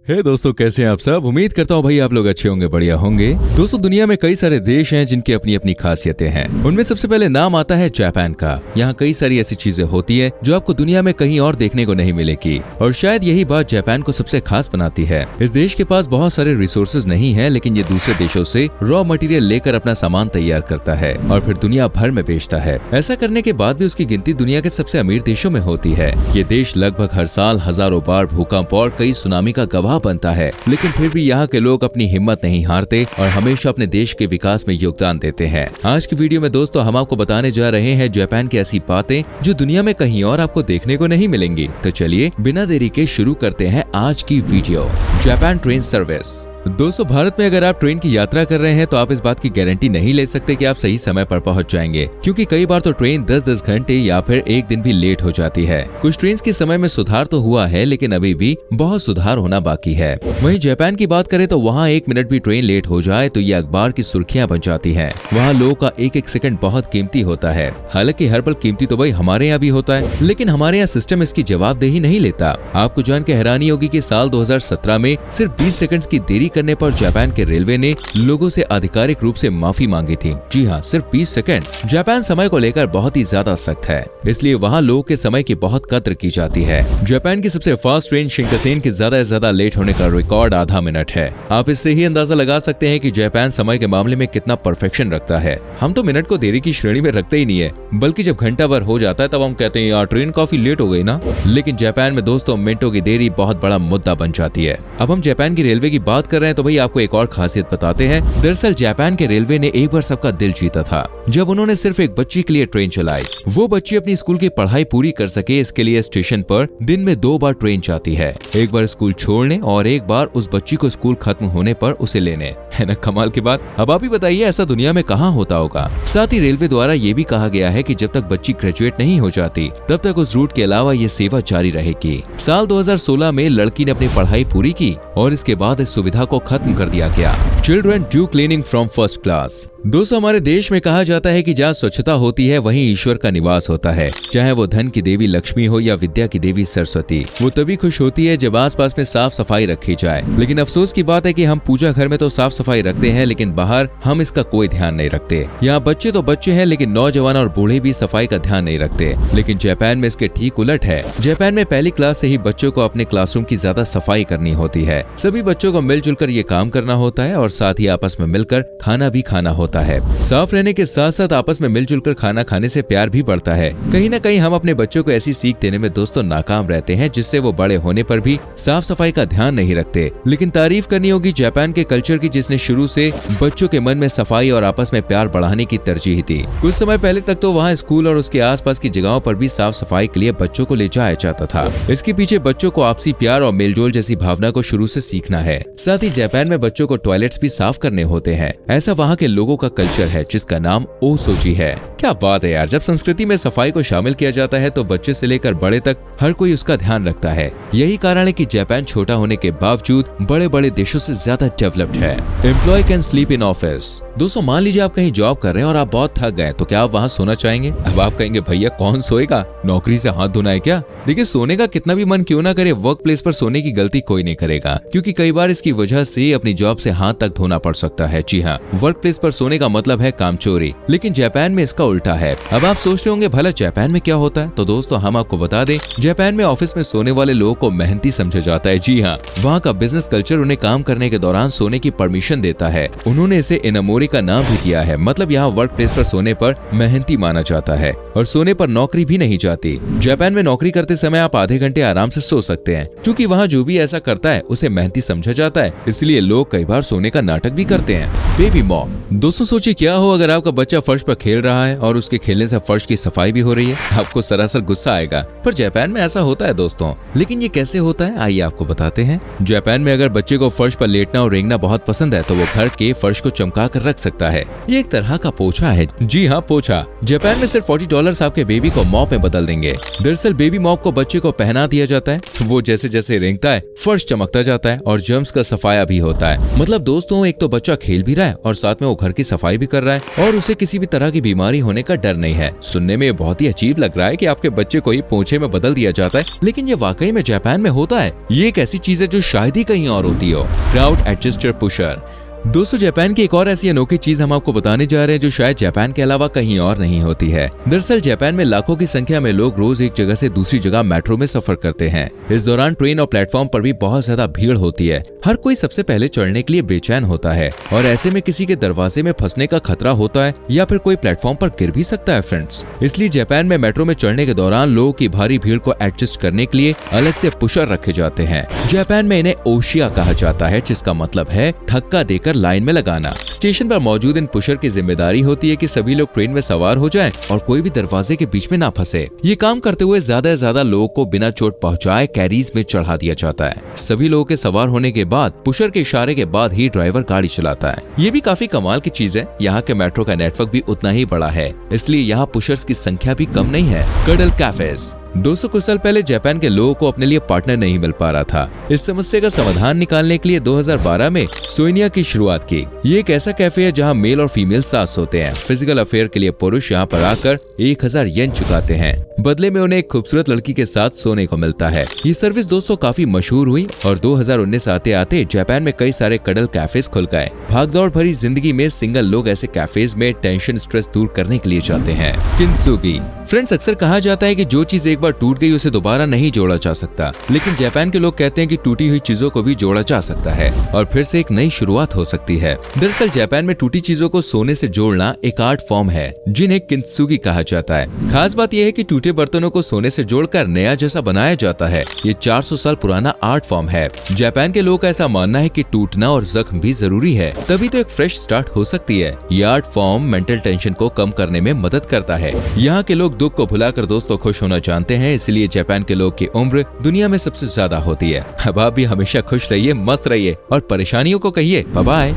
हे दोस्तों, कैसे हैं आप सब। उम्मीद करता हूँ भाई आप लोग अच्छे होंगे, बढ़िया होंगे। दोस्तों, दुनिया में कई सारे देश हैं जिनकी अपनी अपनी खासियतें हैं। उनमें सबसे पहले नाम आता है जापान का। यहाँ कई सारी ऐसी चीजें होती है जो आपको दुनिया में कहीं और देखने को नहीं मिलेगी, और शायद यही बात जापान को सबसे खास बनाती है। इस देश के पास बहुत सारे रिसोर्सेज नहीं है, लेकिन ये दूसरे देशों से रॉ मटेरियल लेकर अपना सामान तैयार करता है और फिर दुनिया भर में बेचता है। ऐसा करने के बाद भी उसकी गिनती दुनिया के सबसे अमीर देशों में होती है। ये देश लगभग हर साल हजारों बार भूकंप और कई सुनामी का गवाह बनता है, लेकिन फिर भी यहाँ के लोग अपनी हिम्मत नहीं हारते और हमेशा अपने देश के विकास में योगदान देते हैं। आज की वीडियो में दोस्तों हम आपको बताने जा रहे हैं जापान की ऐसी बातें जो दुनिया में कहीं और आपको देखने को नहीं मिलेंगी। तो चलिए बिना देरी के शुरू करते हैं आज की वीडियो। Japan train service. दोस्तों, भारत में अगर आप ट्रेन की यात्रा कर रहे हैं तो आप इस बात की गारंटी नहीं ले सकते कि आप सही समय पर पहुंच जाएंगे, क्योंकि कई बार तो ट्रेन 10-10 घंटे या फिर एक दिन भी लेट हो जाती है। कुछ ट्रेन के समय में सुधार तो हुआ है, लेकिन अभी भी बहुत सुधार होना बाकी है। वहीं जापान की बात करें तो वहाँ 1 मिनट भी ट्रेन लेट हो जाए तो ये अखबार की सुर्खियां बन जाती है। वहाँ लोगों का एक एक सेकंड बहुत कीमती होता है। हालांकि हर पल कीमती तो भाई हमारे यहाँ भी होता है, लेकिन हमारे यहाँ सिस्टम इसकी जवाबदेही नहीं लेता। आपको जान के हैरानी होगी कि साल 2017 में सिर्फ 20 सेकंड की देरी करने पर जापान के रेलवे ने लोगों से आधिकारिक रूप से माफी मांगी थी। जी हाँ, सिर्फ 20 सेकंड। जापान समय को लेकर बहुत ही ज्यादा सख्त है, इसलिए वहाँ लोगों के समय की बहुत कद्र की जाती है। जापान की सबसे फास्ट ट्रेन शिंकानसेन की ज्यादा से ज्यादा लेट होने का रिकॉर्ड आधा मिनट है। आप इससे ही अंदाजा लगा सकते हैं कि जापान समय के मामले में कितना परफेक्शन रखता है। हम तो मिनट को देरी की श्रेणी में रखते ही नहीं है, बल्कि जब घंटा भर हो जाता है तब हम कहते हैं यार ट्रेन काफी लेट हो गई ना। लेकिन जापान में दोस्तों मिनटों की देरी बहुत बड़ा मुद्दा बन जाती है। अब हम जापान की रेलवे की बात कर रहे हैं तो भाई आपको एक और खासियत बताते हैं। दरअसल जापान के रेलवे ने एक बार सबका दिल जीता था जब उन्होंने सिर्फ एक बच्ची के लिए ट्रेन चलाई। वो बच्ची अपनी स्कूल की पढ़ाई पूरी कर सके, इसके लिए स्टेशन पर दिन में 2 बार ट्रेन जाती है, एक बार स्कूल छोड़ने और एक बार उस बच्ची को स्कूल खत्म होने पर उसे लेने। है ना कमाल की बात। अब आप ही बताइए ऐसा दुनिया में कहाँ होता होगा। साथ ही रेलवे द्वारा ये भी कहा गया है कि जब तक बच्ची ग्रेजुएट नहीं हो जाती तब तक उस रूट के अलावा ये सेवा जारी रहेगी। साल 2016 में लड़की ने अपनी पढ़ाई पूरी की और इसके बाद इस सुविधा को खत्म कर दिया गया। Children do cleaning from first class. दोस्तों, हमारे देश में कहा जाता है कि जहाँ स्वच्छता होती है वहीं ईश्वर का निवास होता है। चाहे वो धन की देवी लक्ष्मी हो या विद्या की देवी सरस्वती, वो तभी खुश होती है जब आसपास में साफ सफाई रखी जाए। लेकिन अफसोस की बात है कि हम पूजा घर में तो साफ सफाई रखते हैं, लेकिन बाहर हम इसका कोई ध्यान नहीं रखते। यहाँ बच्चे तो बच्चे हैं, लेकिन नौजवान और बूढ़े भी सफाई का ध्यान नहीं रखते। लेकिन जापान में इसके ठीक उलट है। जापान में पहली क्लास से ही बच्चों को अपने क्लासरूम की ज्यादा सफाई करनी होती है। सभी बच्चों को मिलजुल कर ये काम करना होता है और साथ ही आपस में मिलकर खाना भी खाना होता है। साफ रहने के साथ साथ आपस में मिलजुल कर खाना खाने से प्यार भी बढ़ता है। कहीं ना कहीं हम अपने बच्चों को ऐसी सीख देने में दोस्तों नाकाम रहते हैं, जिससे वो बड़े होने पर भी साफ सफाई का ध्यान नहीं रखते। लेकिन तारीफ करनी होगी जापान के कल्चर की, जिसने शुरू से बच्चों के मन में सफाई और आपस में प्यार बढ़ाने की तरजीह दी। कुछ समय पहले तक तो वहाँ स्कूल और उसके आसपास की जगहों पर भी साफ सफाई के लिए बच्चों को ले जाया जाता था। इसके पीछे बच्चों को आपसी प्यार और मेलजोल जैसी भावना को शुरू से सीखना है। साथ ही जापान में बच्चों को टॉयलेट्स भी साफ करने होते हैं। ऐसा वहाँ के लोगों का कल्चर है, जिसका नाम ओसोजी है। क्या बात है यार। जब संस्कृति में सफाई को शामिल किया जाता है तो बच्चे से लेकर बड़े तक हर कोई उसका ध्यान रखता है। यही कारण है कि जापान छोटा होने के बावजूद बड़े बड़े देशों से ज्यादा डेवलप्ड है। Employ can sleep in office. दोस्तों, मान लीजिए आप कहीं जॉब कर रहे हैं और आप बहुत थक गए, तो क्या आप वहाँ सोना चाहेंगे? अब आप कहेंगे भैया कौन सोएगा, नौकरी से हाथ धोना है क्या? देखिए, सोने का कितना भी मन क्यों ना करे, वर्क प्लेस पर सोने की गलती कोई नहीं करेगा, क्योंकि कई बार इसकी वजह से अपनी जॉब से हाथ तक धोना पड़ सकता है। जी हाँ, वर्क प्लेस पर सोने का मतलब है कामचोरी, लेकिन जापान में इसका उल्टा है। अब आप सोच रहे होंगे भला जापान में क्या होता है, तो दोस्तों हम आपको बता दें, जापान में ऑफिस में सोने वाले लोगों को मेहनती समझा जाता है। जी हाँ, वहाँ का बिजनेस कल्चर उन्हें काम करने के दौरान सोने की परमिशन देता है। उन्होंने इसे इनामोरी का नाम भी दिया है। मतलब यहाँ वर्क प्लेस पर सोने पर मेहनती माना जाता है और सोने पर नौकरी भी नहीं जाती। जापान में नौकरी करते समय आप आधे घंटे आराम से सो सकते हैं, क्योंकि वहाँ जो भी ऐसा करता है उसे मेहनती समझा जाता है। इसलिए लोग कई बार सोने का नाटक भी करते हैं। Baby mom. दोस्तों, सोचिए क्या हो अगर आपका बच्चा फर्श पर खेल रहा है और उसके खेलने से फर्श की सफाई भी हो रही है। आपको सरासर गुस्सा आएगा, पर जापान में ऐसा होता है दोस्तों। लेकिन ये कैसे होता है, आइए आपको बताते हैं। जापान में अगर बच्चे को फर्श पर लेटना और रेंगना बहुत पसंद है तो वो घर के फर्श को चमका कर रख सकता है। ये एक तरह का पोछा है। जी हाँ, पोछा। जापान में सिर्फ $40 आपके बेबी को मॉप में बदल देंगे। दरअसल बेबी मॉप को बच्चे को पहना दिया जाता है, वो जैसे जैसे रेंगता है फर्श चमकता जाता है और जर्म्स का सफाया भी होता है। मतलब दोस्तों, एक तो बच्चा खेल भी रहा है और साथ में वो घर की सफाई भी कर रहा है, और उसे किसी भी तरह की बीमारी होने का डर नहीं है। सुनने में बहुत ही अजीब लग रहा है कि आपके बच्चे को ही पोंछे में बदल दिया जाता है, लेकिन ये वाकई में जापान में होता है। ये एक ऐसी चीज है जो शायद ही कहीं और होती हो। Crowd adjuster pusher. दोस्तों, जापान की एक और ऐसी अनोखी चीज हम आपको बताने जा रहे हैं जो शायद जापान के अलावा कहीं और नहीं होती है। दरअसल जापान में लाखों की संख्या में लोग रोज एक जगह से दूसरी जगह मेट्रो में सफर करते हैं। इस दौरान ट्रेन और प्लेटफॉर्म पर भी बहुत ज्यादा भीड़ होती है। हर कोई सबसे पहले चढ़ने के लिए बेचैन होता है और ऐसे में किसी के दरवाजे में फंसने का खतरा होता है या फिर कोई प्लेटफॉर्म पर गिर भी सकता है फ्रेंड्स। इसलिए जापान में मेट्रो में चढ़ने के दौरान लोगों की भारी भीड़ को एडजस्ट करने के लिए अलग से पुशर रखे जाते हैं। जापान में इन्हें ओशिया कहा जाता है, जिसका मतलब है धक्का देकर लाइन में लगाना। स्टेशन पर मौजूद इन पुशर की जिम्मेदारी होती है कि सभी लोग ट्रेन में सवार हो जाएं और कोई भी दरवाजे के बीच में ना फंसे। ये काम करते हुए ज्यादा से ज्यादा लोगों को बिना चोट पहुंचाए कैरीज में चढ़ा दिया जाता है। सभी लोगों के सवार होने के बाद पुशर के इशारे के बाद ही ड्राइवर गाड़ी चलाता है। ये भी काफी कमाल की चीज है। यहाँ के मेट्रो का नेटवर्क भी उतना ही बड़ा है, इसलिए यहाँ पुशर्स की संख्या भी कम नहीं है। Cuddle cafes. 200 कुछ साल पहले जापान के लोगों को अपने लिए पार्टनर नहीं मिल पा रहा था। इस समस्या का समाधान निकालने के लिए 2012 में सोइनिया की शुरुआत की। ये एक ऐसा कैफे है जहां मेल और फीमेल सास होते हैं। फिजिकल अफेयर के लिए पुरुष यहां पर आकर 1000 येन चुकाते हैं। बदले में उन्हें एक खूबसूरत लड़की के साथ सोने को मिलता है। ये सर्विस दोस्तों काफी मशहूर हुई और 2019 आते आते जापान में कई सारे कडल कैफेज खुल गए। भागदौड़ भरी जिंदगी में सिंगल लोग ऐसे कैफेज में टेंशन स्ट्रेस दूर करने के लिए जाते हैं। किंसुगी। फ्रेंड्स, अक्सर कहा जाता है कि जो चीज एक बार टूट गई उसे दोबारा नहीं जोड़ा जा सकता, लेकिन जापान के लोग कहते हैं कि टूटी हुई चीजों को भी जोड़ा जा सकता है और फिर से एक नई शुरुआत हो सकती है। दरअसल जापान में टूटी चीजों को सोने से जोड़ना एक आर्ट फॉर्म है जिन्हें किंसुगी कहा जाता है। खास बात यह है कि टूटे बर्तनों को सोने से जोड़कर नया जैसा बनाया जाता है। ये 400 साल पुराना आर्ट फॉर्म है। जापान के लोग का ऐसा मानना है कि टूटना और जख्म भी जरूरी है, तभी तो एक फ्रेश स्टार्ट हो सकती है। ये आर्ट फॉर्म मेंटल टेंशन को कम करने में मदद करता है। यहाँ के लोग दुख को भुलाकर दोस्तों खुश होना जानते हैं, इसलिए जापान के लोग की उम्र दुनिया में सबसे ज्यादा होती है। अब आप भी हमेशा खुश रहिए, मस्त रहिए और परेशानियों को कहिए bye bye.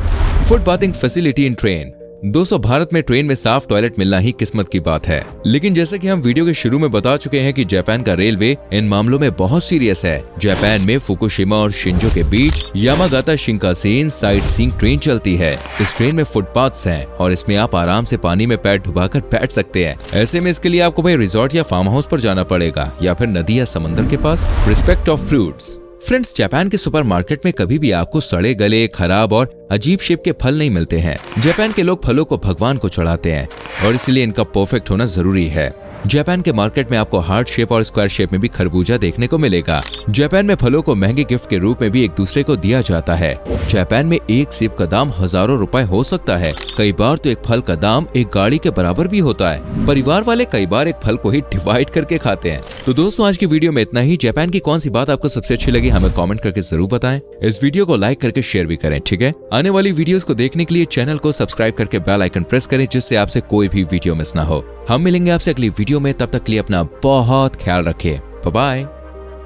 Foot bathing facility in train. दोस्तों, भारत में ट्रेन में साफ टॉयलेट मिलना ही किस्मत की बात है, लेकिन जैसा कि हम वीडियो के शुरू में बता चुके हैं कि जापान का रेलवे इन मामलों में बहुत सीरियस है। जापान में फुकुशिमा और शिंजो के बीच Yamagata Shinkansen sight seeing train चलती है। इस ट्रेन में फुटपाथ्स हैं और इसमें आप आराम से पानी में पैर डुबाकर बैठ सकते हैं। ऐसे में इसके लिए आपको भाई रिजॉर्ट या फार्म हाउस पर जाना पड़ेगा या फिर नदी या समंदर के पास। Respect of fruits. Friends, Japan के सुपरमार्केट में कभी भी आपको सड़े गले, खराब और अजीब शेप के फल नहीं मिलते हैं। जापान के लोग फलों को भगवान को चढ़ाते हैं और इसलिए इनका परफेक्ट होना जरूरी है। जापान के मार्केट में आपको हार्ट शेप और स्क्वायर शेप में भी खरबूजा देखने को मिलेगा। जापान में फलों को महंगे गिफ्ट के रूप में भी एक दूसरे को दिया जाता है। जापान में एक सेब का दाम हजारों रुपए हो सकता है। कई बार तो एक फल का दाम एक गाड़ी के बराबर भी होता है। परिवार वाले कई बार एक फल को ही डिवाइड करके खाते हैं। तो दोस्तों, आज की वीडियो में इतना ही। जापान की कौन सी बात आपको सबसे अच्छी लगी हमें कमेंट करके जरूर बताएं। इस वीडियो को लाइक करके शेयर भी करें, ठीक है। आने वाली वीडियोस को देखने के लिए चैनल को सब्सक्राइब करके बेल आइकन प्रेस करें, जिससे आपसे कोई भी वीडियो मिस ना हो। हम मिलेंगे आपसे अगली वीडियो में, तब तक के लिए अपना बहुत ख्याल रखिए। Bye bye.